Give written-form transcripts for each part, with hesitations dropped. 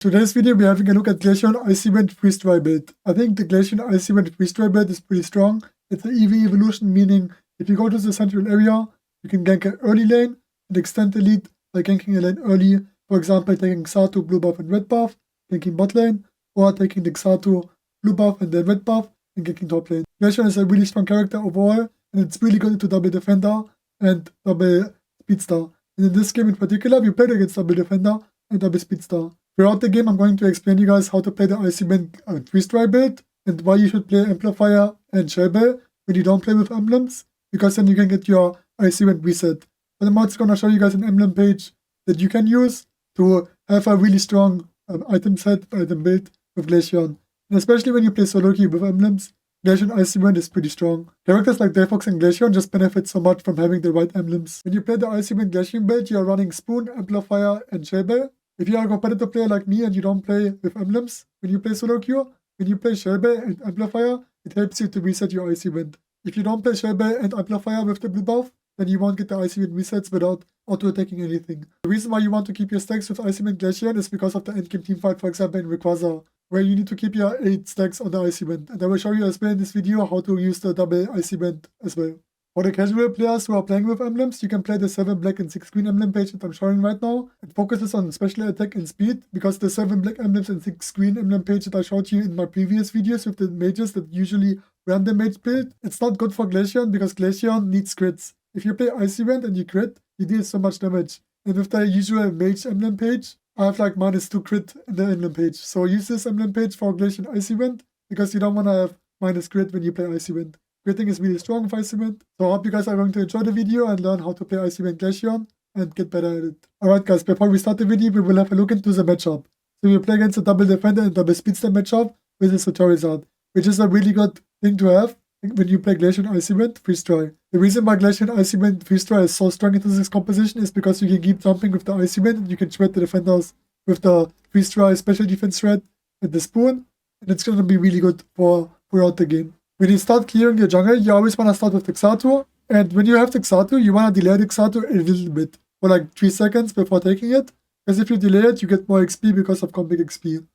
Today's video, we're having a look at Glaceon Icy Wind Freeze-Dry build. I think the Glaceon Icy Wind Freeze-Dry build is pretty strong. It's an EV evolution, meaning if you go to the central area, you can gank an early lane and extend the lead by ganking a lane early. For example, taking Ghatlue blue buff and red buff, ganking bot lane, or taking the Ghatlue blue buff and then red buff and ganking top lane. Glaceon is a really strong character overall, and it's really good into double defender and double speedster. And in this game in particular, we played against double defender and double speedster. Throughout the game, I'm going to explain you guys how to play the Icy Wind Freeze-Dry build and why you should play Amplifier and Shell Bell when you don't play with emblems, because then you can get your Icy Wind reset. But I'm also going to show you guys an emblem page that you can use to have a really strong item set, item build with Glaceon. And especially when you play solo queue with emblems, Glaceon Icy Wind is pretty strong. Characters like Delphox and Glaceon just benefit so much from having the right emblems. When you play the Icy Wind Glaceon build, you are running Spoon, Amplifier, and Shell Bell. If you are a competitive player like me and you don't play with emblems, when you play solo queue, when you play Shell Bell and Amplifier, it helps you to reset your Icy Wind. If you don't play Shell Bell and Amplifier with the blue buff, then you won't get the Icy Wind resets without auto-attacking anything. The reason why you want to keep your stacks with Icy Wind Glaceon is because of the endgame teamfight, for example in Rayquaza, where you need to keep your 8 stacks on the Icy Wind. And I will show you as well in this video how to use the double Icy Wind as well. For the casual players who are playing with emblems, you can play the 7 black and 6 green emblem page that I'm showing right now. It focuses on special attack and speed, because the 7 black emblems and 6 green emblem page that I showed you in my previous videos with the mages that usually random mage build, it's not good for Glaceon because Glaceon needs crits. If you play Icy Wind and you crit, you deal so much damage. And with the usual mage emblem page, I have like -2 crit in the emblem page. So use this emblem page for Glaceon Icy Wind, because you don't want to have minus crit when you play Icy Wind. Critting is really strong with Icy Wind. So I hope you guys are going to enjoy the video and learn how to play Icy Wind Glaceon and get better at it. Alright guys, before we start the video, we will have a look into the matchup. So we play against a double defender and double speedster matchup with the Charizard, which is a really good thing to have when you play Glaceon Icy Wind Freeze-Dry. The reason why Glaceon Icy Wind Freeze-Dry is so strong into this composition is because you can keep jumping with the Icy Wind and you can shred the defenders with the Freeze-Dry special defense shred and the Spoon, and it's going to be really good throughout the game. When you start clearing your jungle, you always want to start with the Ghatlue, and when you have the Ghatlue, you want to delay the Ghatlue a little bit, for like 3 seconds before taking it, because if you delay it, you get more XP because of comic XP.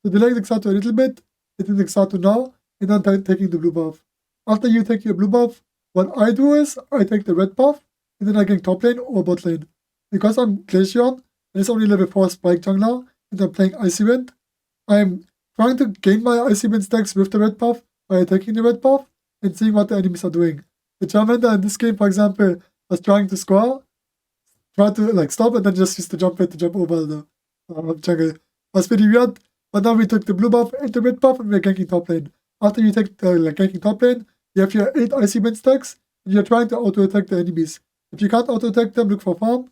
So delay the Ghatlue a little bit, hitting the Ghatlue now, and then taking the blue buff. After you take your blue buff, what I do is, I take the red buff, and then I get top lane or bot lane. Because I'm Glaceon, and it's only level 4 Spike jungler, and I'm playing Icy Wind, I'm trying to gain my Icy Wind stacks with the red buff, by taking the red buff and seeing what the enemies are doing. The Charmander in this game, for example, was trying to score, try to like stop and then just use the jump pad to jump over the jungle. Was pretty weird, but now we took the blue buff and the red buff and we're ganking top lane. After you take ganking top lane, you have your 8 Icy Wind stacks and you're trying to auto-attack the enemies. If you can't auto-attack them, look for farm.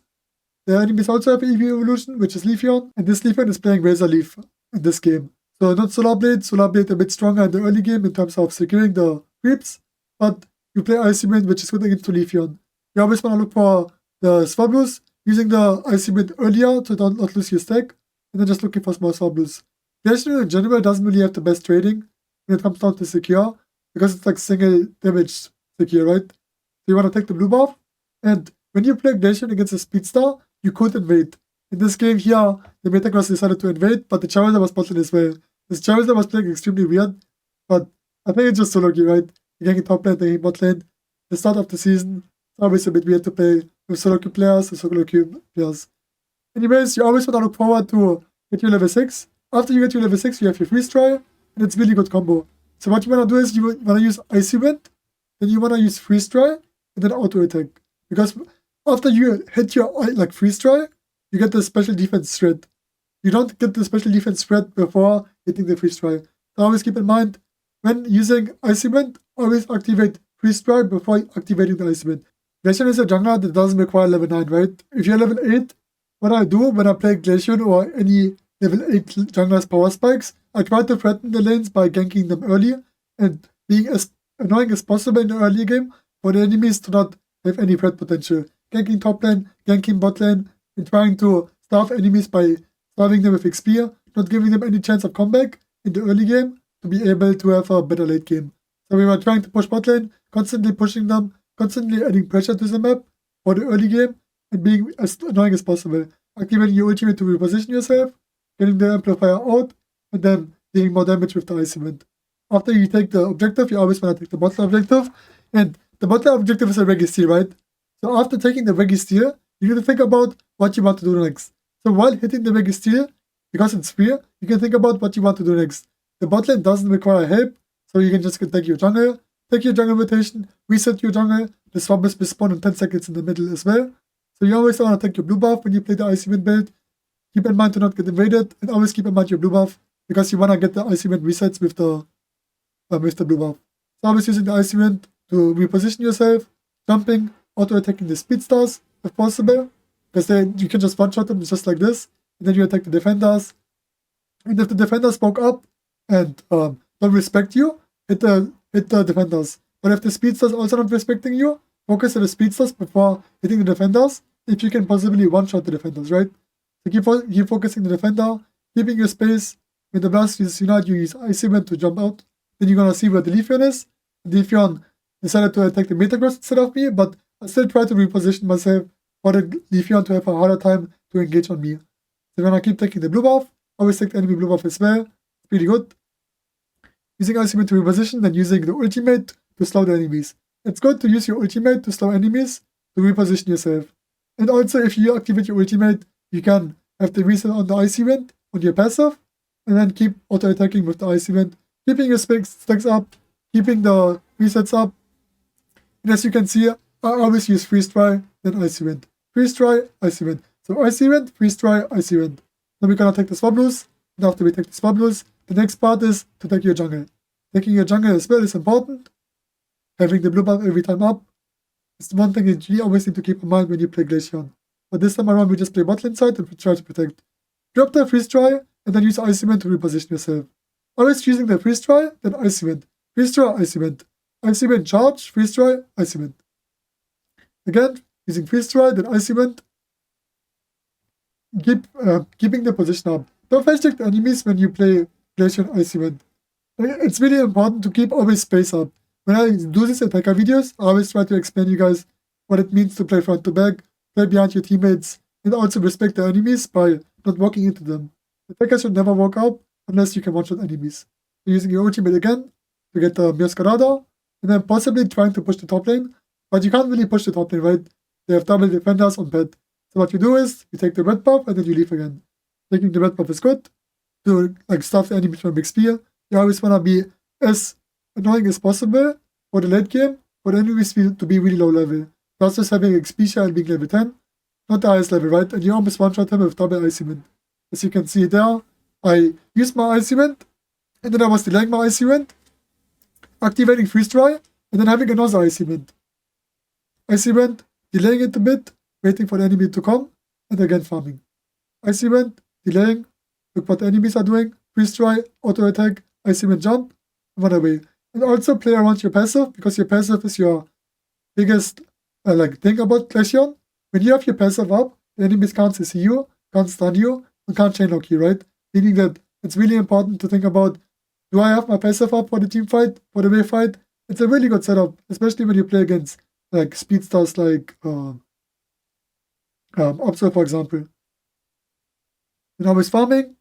The enemies also have EV evolution, which is Leafeon, and this Leafeon is playing Razor Leaf in this game. So not Solar Blade a bit stronger in the early game in terms of securing the creeps, but you play Icy Wind, which is good against Leafeon. You always want to look for the Swablues, using the Icy Wind earlier to not lose your stack, and then just looking for small Swablues. Glaceon in general doesn't really have the best trading when it comes down to secure, because it's like single damage secure, right? So you want to take the blue buff, and when you play Glaceon against a Speedster, you could invade. In this game here, the Metagross decided to invade, but the Charizard was bottled as well. This Charizard was playing extremely weird, but I think it's just solo queue, right? You're getting top lane, taking bot lane. The start of the season, it's always a bit weird to play with solo queue players and solo queue players. Anyways, you always want to look forward to get your level 6. After you get your level 6, you have your Freeze-Dry, and it's really good combo. So what you want to do is you want to use Icy Wind, then you want to use Freeze-Dry, and then auto-attack. Because after you hit your like Freeze-Dry, you get the special defense shred. You don't get the special defense shred before hitting the Freeze-Dry. So always keep in mind, when using Icy Wind, always activate Freeze-Dry before activating the Icy Wind. Glaceon is a jungler that doesn't require level 9, right? If you're level 8, what I do when I play Glaceon or any level 8 junglers power spikes, I try to threaten the lanes by ganking them early and being as annoying as possible in the early game for the enemies to not have any threat potential. Ganking top lane, ganking bot lane, and trying to starve enemies by starving them with XP, not giving them any chance of comeback in the early game to be able to have a better late game. So we were trying to push bot lane, constantly pushing them, constantly adding pressure to the map for the early game, and being as annoying as possible. Activating your ultimate to reposition yourself, getting the Amplifier out, and then dealing more damage with the Icy Wind. After you take the objective, you always want to take the bottom objective, and the bottom objective is a Reggie Steal, right? So after taking the Reggie Steal, you need to think about what you want to do next. So while hitting the Reggie Steal, because it's free, you can think about what you want to do next. The bot lane doesn't require help, so you can just take your jungle rotation, reset your jungle, the swap is spawn in 10 seconds in the middle as well. So you always want to take your blue buff when you play the Icy Wind build. Keep in mind to not get invaded, and always keep in mind your blue buff, because you want to get the Icy Wind resets with the blue buff. So always using the Icy Wind to reposition yourself, jumping, auto-attacking the speed stars if possible, because then you can just one-shot them just like this, and then you attack the defenders. And if the defenders poke up and don't respect you, hit the defenders. But if the speedsters also not respecting you, focus on the speedsters before hitting the defenders, if you can possibly one-shot the defenders, right? So keep focusing the defender, keeping your space. When the blast uses Unite, you use Icy Wind to jump out. Then you're gonna see where the Leafeon is. The Leafeon decided to attack the Metagross instead of me, but I still try to reposition myself for the Leafeon to have a harder time to engage on me. So when I keep taking the blue buff, always take the enemy blue buff as well. It's pretty good. Using Icy Wind to reposition, then using the ultimate to slow the enemies. It's good to use your ultimate to slow enemies, to reposition yourself. And also, if you activate your ultimate, you can have the reset on the Icy Wind on your passive, and then keep auto-attacking with the Icy Wind, keeping your stacks up, keeping the resets up. And as you can see, I always use Freeze Dry, then Icy Wind. Freeze Dry, Icy Wind. So Icy Wind, Freeze Dry, Icy Wind. Then we're gonna take the Swablues, and after we take the Swablues, the next part is to take your jungle. Taking your jungle as well is important. Having the blue buff every time up is one thing that you always need to keep in mind when you play Glaceon. But this time around, we just play bot lane side and we try to protect. Drop the Freeze Dry, and then use Icy Wind to reposition yourself. Always using the Freeze Dry, then Icy Wind. Freeze Dry, Icy Wind. Icy Wind charge, Freeze Dry, Icy Wind. Again, using Freeze Dry, then Icy Wind. Keeping the position up. Don't flash check the enemies when you play Glaceon Icy Wind. It's really important to keep always space up. When I do these attacker videos, I always try to explain you guys what it means to play front to back, play behind your teammates, and also respect the enemies by not walking into them. Attackers should never walk up unless you can one-shot enemies. So using your ultimate again to get the Mioscarada, and then possibly trying to push the top lane, but you can't really push the top lane, right? They have double defenders on pet. So what you do is, you take the red buff and then you leave again. Taking the red buff is good to stop the enemies from big spear. You always want to be as annoying as possible for the late game, for the enemies to be really low level. Plus just having XP share and being level 10, not the highest level, right? And you almost one-shot him with double Icy Wind. As you can see there, I used my Icy Wind, and then I was delaying my Icy Wind, activating Freeze Dry, and then having another Icy Wind. Icy Wind, delaying it a bit, waiting for the enemy to come, and again farming. Icy Wind, delaying, look what the enemies are doing, Freeze Dry, auto attack, Icy Wind jump, and run away. And also play around your passive, because your passive is your biggest thing about Glaceon. When you have your passive up, the enemies can't see you, can't stun you, and can't chain lock you, right? Meaning that it's really important to think about, do I have my passive up for the team fight, for the wave fight? It's a really good setup, especially when you play against speed stars like Observe, for example. And always farming,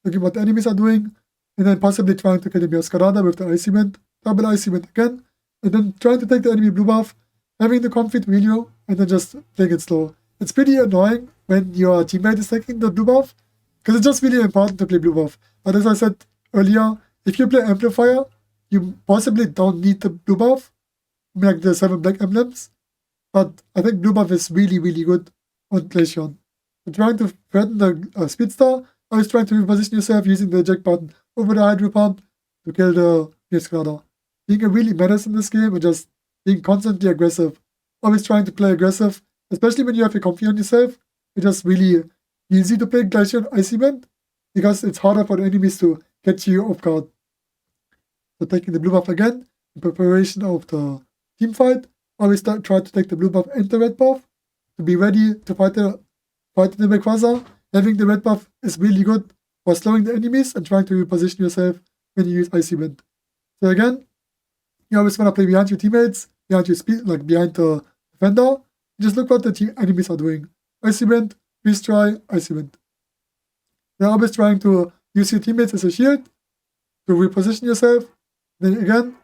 looking what the enemies are doing, and then possibly trying to kill the Mioscarada with the Icy Wind, double Icy Wind again, and then trying to take the enemy blue buff, having the conflict wheel you, and then just playing it slow. It's pretty annoying when your teammate is taking the blue buff, because it's just really important to play blue buff. But as I said earlier, if you play Amplifier, you possibly don't need the blue buff, like the 7 black emblems, but I think blue buff is really, really good on Glaceon. So trying to threaten the speedstar, always trying to reposition yourself using the eject button over the Hydro Pump to kill the Mioscarada. Being a really menace in this game and just being constantly aggressive. Always trying to play aggressive, especially when you have your comfy on yourself. It's just really easy to play Glaceon Icy Wind because it's harder for the enemies to catch you off guard. So taking the blue buff again in preparation of the team fight. Always try to take the blue buff and the red buff to be ready to fight the Rayquaza. Having the red buff is really good for slowing the enemies and trying to reposition yourself when you use Icy Wind. So again, you always want to play behind your teammates, behind your speed, behind the defender. Just look what the enemies are doing. Icy Wind, Freeze Dry, Icy Wind. They're always trying to use your teammates as a shield to reposition yourself. Then again,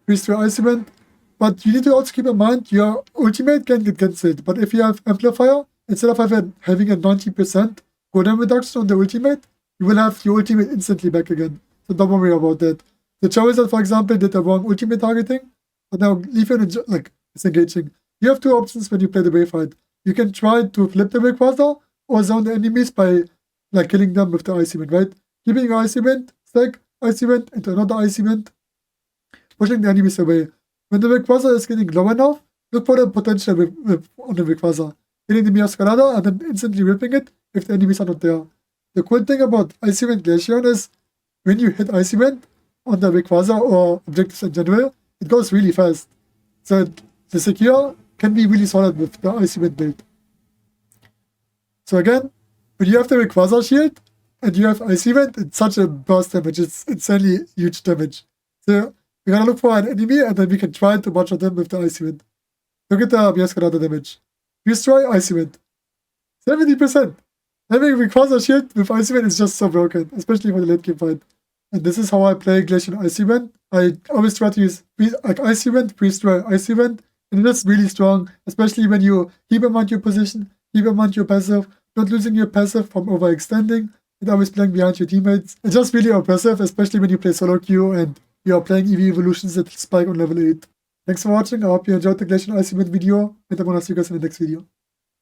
freeze through Icy Wind. But you need to also keep in mind your ultimate can get cancelled. But if you have Amplifier, instead of having a 90% cooldown reduction on the ultimate, you will have your ultimate instantly back again. So don't worry about that. The Charizard, for example, did the wrong ultimate targeting, but now Glaceon like it's engaging. You have two options when you play the wave fight. You can try to flip the Rayquaza or zone the enemies by like killing them with the Icy Wind, right? Keeping your Icy Wind, stack Icy Wind into another Icy Wind, pushing the enemies away. When the Rayquaza is getting low enough, look for the potential on the Rayquaza. Hitting the Miascarada and then instantly ripping it if the enemies are not there. The cool thing about Icy Wind Glaceon is when you hit Icy Wind on the Rayquaza or objectives in general, it goes really fast. So the secure can be really solid with the Icy Wind build. So again, when you have the Rayquaza shield and you have Icy Wind, it's such a burst damage. It's insanely huge damage. So we're gonna look for an enemy and then we can try to one-shot them with the Icy Wind. Look at the Miascarada damage. Destroy Icy Wind. 70%! Having Rayquaza shield with Icy Wind is just so broken, especially for the late game fight. And this is how I play Glaceon Icy Wind. I always try to use like Icy Wind, destroy Icy Wind, and it's really strong, especially when you keep in mind your position, keep in mind your passive, not losing your passive from overextending, and always playing behind your teammates. It's just really impressive, especially when you play solo queue and you are playing EV evolutions that spike on level 8. Thanks for watching, I hope you enjoyed the Glaceon Icy Wind video, and I'm gonna see you guys in the next video.